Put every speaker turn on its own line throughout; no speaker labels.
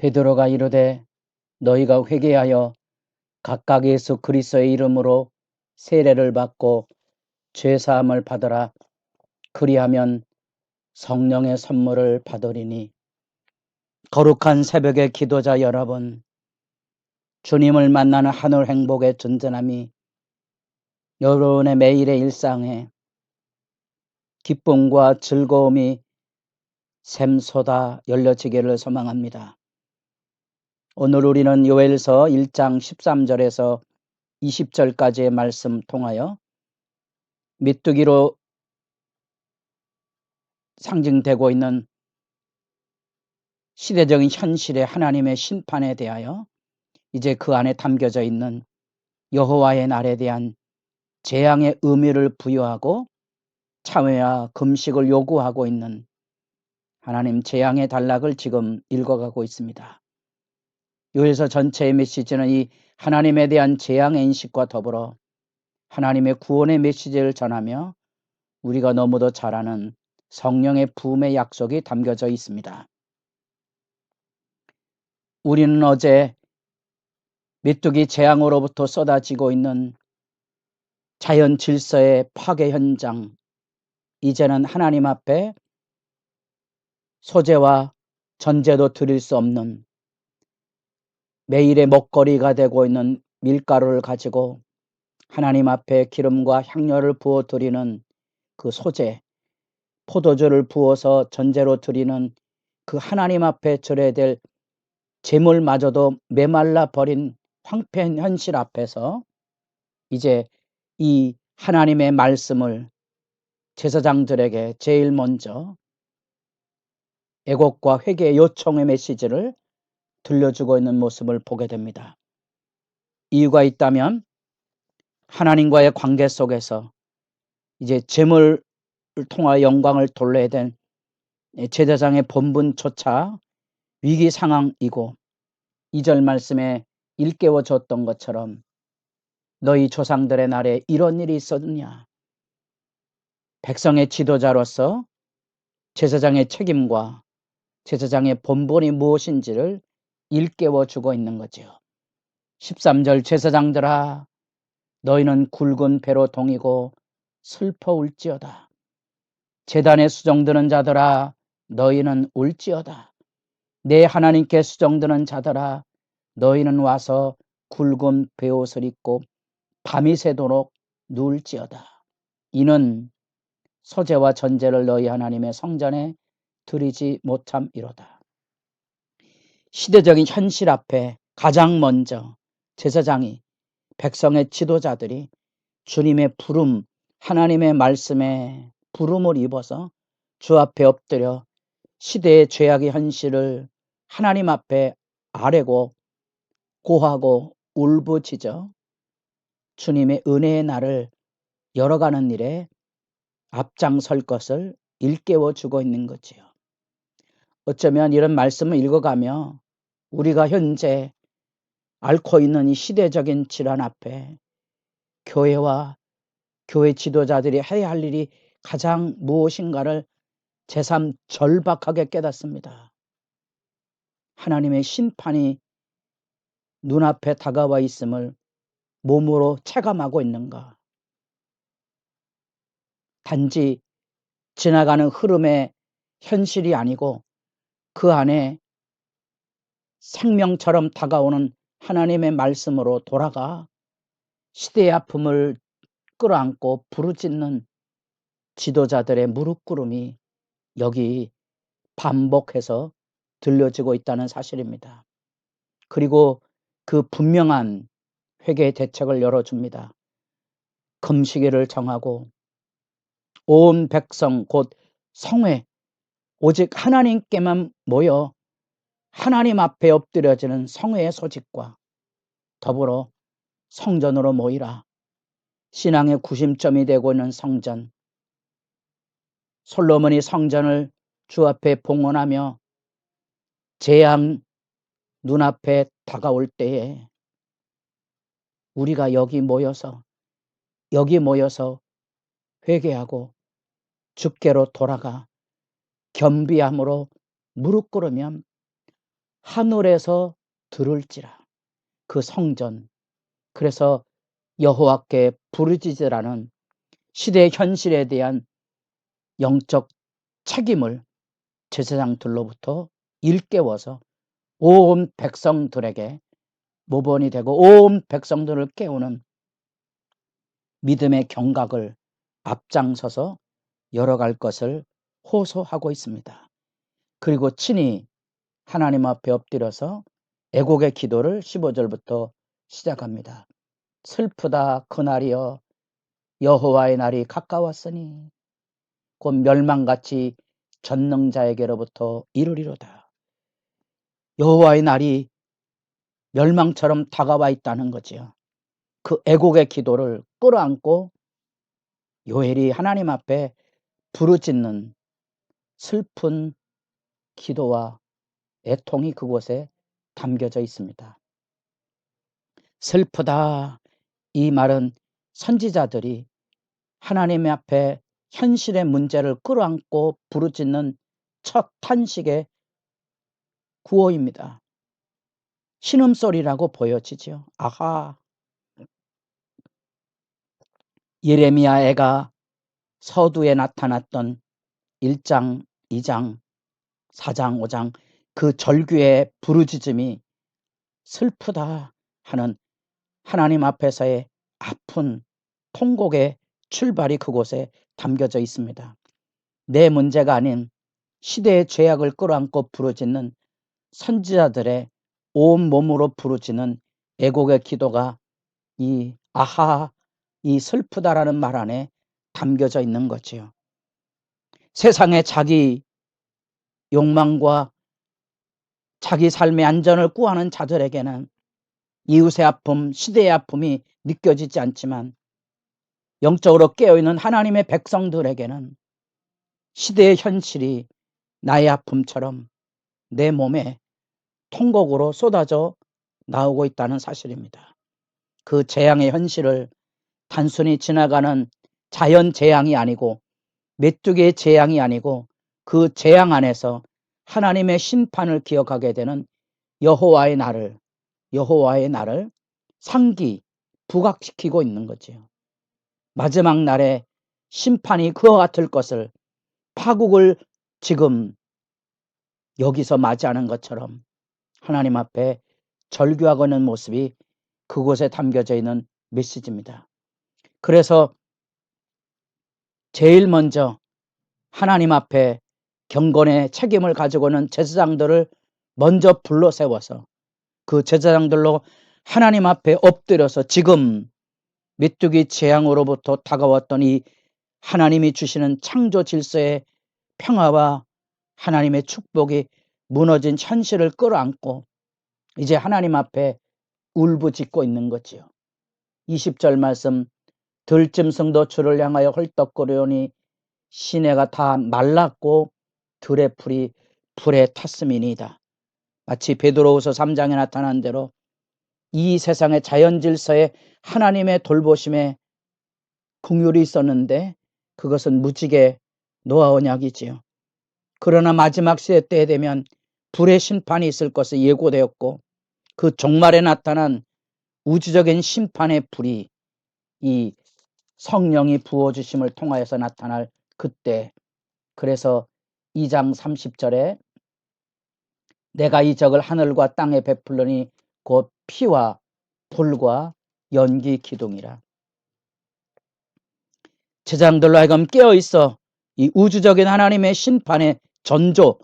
베드로가 이르되 너희가 회개하여 각각 예수 그리스도의 이름으로 세례를 받고 죄사함을 받으라. 그리하면 성령의 선물을 받으리니. 거룩한 새벽의 기도자 여러분, 주님을 만나는 하늘 행복의 전전함이 여러분의 매일의 일상에 기쁨과 즐거움이 샘솟아 열려지기를 소망합니다. 오늘 우리는 요엘서 1장 13절에서 20절까지의 말씀 통하여 메뚜기로 상징되고 있는 시대적인 현실의 하나님의 심판에 대하여 이제 그 안에 담겨져 있는 여호와의 날에 대한 재앙의 의미를 부여하고 참회와 금식을 요구하고 있는 하나님 재앙의 단락을 지금 읽어가고 있습니다. 요엘서 전체의 메시지는 이 하나님에 대한 재앙의 인식과 더불어 하나님의 구원의 메시지를 전하며 우리가 너무도 잘 아는 성령의 부음의 약속이 담겨져 있습니다. 우리는 어제 메뚜기 재앙으로부터 쏟아지고 있는 자연 질서의 파괴 현장, 이제는 하나님 앞에 소재와 전제도 드릴 수 없는 매일의 먹거리가 되고 있는 밀가루를 가지고 하나님 앞에 기름과 향료를 부어 드리는 그 소재, 포도주를 부어서 전제로 드리는 그 하나님 앞에 드려야 될 제물마저도 메말라 버린 황폐한 현실 앞에서 이제 이 하나님의 말씀을 제사장들에게 제일 먼저 애곡과 회개의 요청의 메시지를 들려주고 있는 모습을 보게 됩니다. 이유가 있다면 하나님과의 관계 속에서 이제 제물을 통하여 영광을 돌려야 된 제사장의 본분조차 위기 상황이고 2절 말씀에 일깨워 줬던 것처럼 너희 조상들의 날에 이런 일이 있었느냐. 백성의 지도자로서 제사장의 책임과 제사장의 본분이 무엇인지를 일깨워 주고 있는 거죠. 13절 제사장들아 너희는 굵은 배로 동이고 슬퍼 울지어다. 제단에 수종드는 자들아 너희는 울지어다. 내 하나님께 수종드는 자들아 너희는 와서 굵은 베옷을 입고 밤이 새도록 누울지어다. 이는 소재와 전제를 너희 하나님의 성전에 드리지 못함이로다. 시대적인 현실 앞에 가장 먼저 제사장이 백성의 지도자들이 주님의 부름, 하나님의 말씀에 부름을 입어서 주 앞에 엎드려 시대의 죄악의 현실을 하나님 앞에 아뢰고 고하고 울부짖어 주님의 은혜의 날을 열어가는 일에 앞장설 것을 일깨워 주고 있는 거지요. 어쩌면 이런 말씀을 읽어가며 우리가 현재 앓고 있는 이 시대적인 질환 앞에 교회와 교회 지도자들이 해야 할 일이 가장 무엇인가를 새삼 절박하게 깨닫습니다. 하나님의 심판이 눈앞에 다가와 있음을 몸으로 체감하고 있는가? 단지 지나가는 흐름의 현실이 아니고 그 안에 생명처럼 다가오는 하나님의 말씀으로 돌아가 시대의 아픔을 끌어안고 부르짖는 지도자들의 무릎꿇음이 여기 반복해서 들려지고 있다는 사실입니다. 그리고 그 분명한 회개의 대책을 열어줍니다. 금식일을 정하고 온 백성 곧 성회 오직 하나님께만 모여 하나님 앞에 엎드려지는 성회의 소집과 더불어 성전으로 모이라. 신앙의 구심점이 되고 있는 성전. 솔로몬이 성전을 주 앞에 봉헌하며 재앙 눈앞에 다가올 때에 우리가 여기 모여서 회개하고 주께로 돌아가 겸비함으로 무릎 꿇으면 하늘에서 들을지라. 그 성전, 그래서 여호와께 부르짖으라는 시대의 현실에 대한 영적 책임을 제사장들로부터 일깨워서 온 백성들에게 모범이 되고 온 백성들을 깨우는 믿음의 경각을 앞장서서 열어갈 것을 호소하고 있습니다. 그리고 친히 하나님 앞에 엎드려서 애곡의 기도를 15절부터 시작합니다. 슬프다 그날이여, 여호와의 날이 가까웠으니 곧 멸망같이 전능자에게로부터 이르리로다. 여호와의 날이 멸망처럼 다가와 있다는 거지요. 그 애곡의 기도를 끌어안고 요엘이 하나님 앞에 부르짖는 슬픈 기도와 애통이 그곳에 담겨져 있습니다. 슬프다, 이 말은 선지자들이 하나님 앞에 현실의 문제를 끌어안고 부르짖는 첫 탄식의 구호입니다. 신음소리라고 보여지죠. 아하. 예레미야애가 서두에 나타났던 1장, 2장, 4장, 5장 그 절규의 부르짖음이 슬프다 하는 하나님 앞에서의 아픈 통곡의 출발이 그곳에 담겨져 있습니다. 내 문제가 아닌 시대의 죄악을 끌어안고 부르짖는 선지자들의 온 몸으로 부르짖는 애곡의 기도가 이 아하, 이 슬프다라는 말 안에 담겨져 있는 거지요. 세상의 자기 욕망과 자기 삶의 안전을 구하는 자들에게는 이웃의 아픔, 시대의 아픔이 느껴지지 않지만 영적으로 깨어있는 하나님의 백성들에게는 시대의 현실이 나의 아픔처럼 내 몸에 통곡으로 쏟아져 나오고 있다는 사실입니다. 그 재앙의 현실을 단순히 지나가는 자연 재앙이 아니고 메뚜기의 재앙이 아니고 그 재앙 안에서 하나님의 심판을 기억하게 되는 여호와의 날을 상기, 부각시키고 있는 거지요. 마지막 날에 심판이 그와 같을 것을 파국을 지금 여기서 맞이하는 것처럼 하나님 앞에 절규하고 있는 모습이 그곳에 담겨져 있는 메시지입니다. 그래서 제일 먼저 하나님 앞에 경건의 책임을 가지고는 제사장들을 먼저 불러 세워서 그 제사장들로 하나님 앞에 엎드려서 지금 메뚜기 재앙으로부터 다가왔던 이 하나님이 주시는 창조 질서의 평화와 하나님의 축복이 무너진 현실을 끌어안고 이제 하나님 앞에 울부짖고 있는 거지요. 20절 말씀, 들짐승도 주를 향하여 헐떡거리오니 시내가 다 말랐고 들의 풀이 불에 탔음이니이다. 마치 베드로후서 3장에 나타난 대로 이 세상의 자연질서에 하나님의 돌보심에 긍휼이 있었는데 그것은 무지개 노아 언약이지요. 그러나 마지막 시대 때에 되면 불의 심판이 있을 것이 예고되었고 그 종말에 나타난 우주적인 심판의 불이 이 성령이 부어주심을 통하여서 나타날 그때, 그래서 2장 30절에 내가 이 적을 하늘과 땅에 베풀더니 곧 피와 불과 연기 기둥이라. 제자들로 하여금 깨어있어 이 우주적인 하나님의 심판의 전조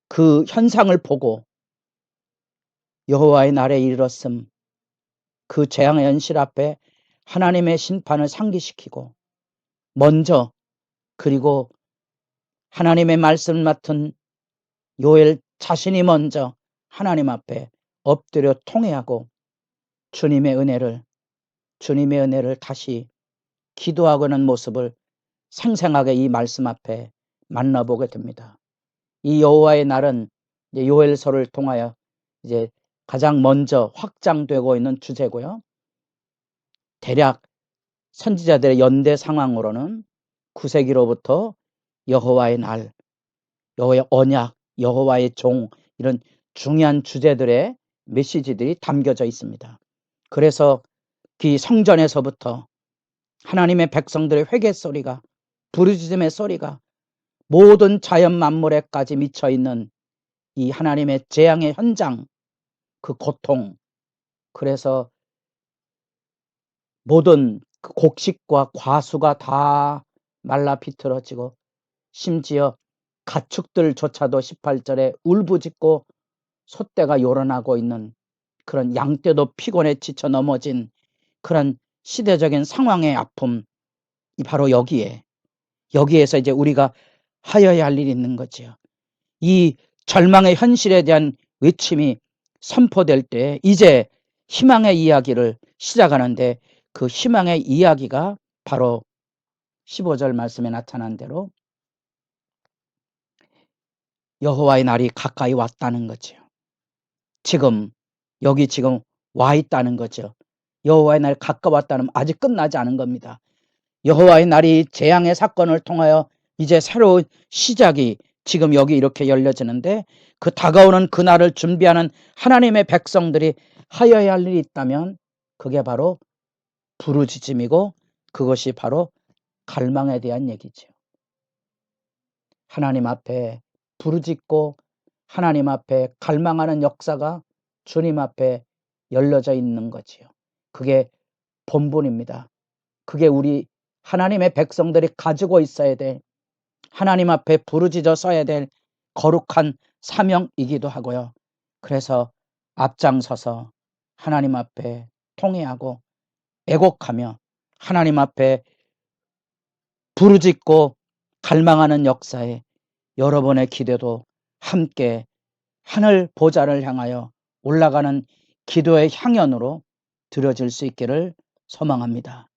그 현상을 보고 여호와의 날에 이르렀음, 그 재앙의 현실 앞에 하나님의 심판을 상기시키고 먼저, 그리고 하나님의 말씀을 맡은 요엘 자신이 먼저 하나님 앞에 엎드려 통회하고 주님의 은혜를 다시 기도하고는 모습을 생생하게 이 말씀 앞에 만나보게 됩니다. 이 여호와의 날은 이제 요엘서를 통하여 이제 가장 먼저 확장되고 있는 주제고요. 대략 선지자들의 연대 상황으로는 9세기로부터 여호와의 날, 여호와의 언약, 여호와의 종 이런 중요한 주제들의 메시지들이 담겨져 있습니다. 그래서 그 성전에서부터 하나님의 백성들의 회개 소리가, 부르짖음의 소리가 모든 자연 만물에까지 미쳐 있는 이 하나님의 재앙의 현장, 그 고통, 그래서 모든 그 곡식과 과수가 다 말라 비틀어지고 심지어 가축들조차도 18절에 울부짖고 솥대가 요란하고 있는 그런 양떼도 피곤에 지쳐 넘어진 그런 시대적인 상황의 아픔, 바로 여기에서 이제 우리가 하여야 할 일이 있는 거지요. 이 절망의 현실에 대한 외침이 선포될 때 이제 희망의 이야기를 시작하는데, 그 희망의 이야기가 바로 15절 말씀에 나타난 대로 여호와의 날이 가까이 왔다는 거죠. 지금 와 있다는 거죠. 여호와의 날이 가까웠다는, 아직 끝나지 않은 겁니다. 여호와의 날이 재앙의 사건을 통하여 이제 새로운 시작이 지금 여기 이렇게 열려지는데, 그 다가오는 그날을 준비하는 하나님의 백성들이 하여야 할 일이 있다면 그게 바로 부르짖음이고, 그것이 바로 갈망에 대한 얘기죠. 하나님 앞에 부르짖고 하나님 앞에 갈망하는 역사가 주님 앞에 열려져 있는 거지요. 그게 본분입니다. 그게 우리 하나님의 백성들이 가지고 있어야 될, 하나님 앞에 부르짖어 서야 될 거룩한 사명이기도 하고요. 그래서 앞장서서 하나님 앞에 통회하고 애곡하며 하나님 앞에 부르짖고 갈망하는 역사에 여러분의 기도도 함께 하늘 보좌를 향하여 올라가는 기도의 향연으로 드려질 수 있기를 소망합니다.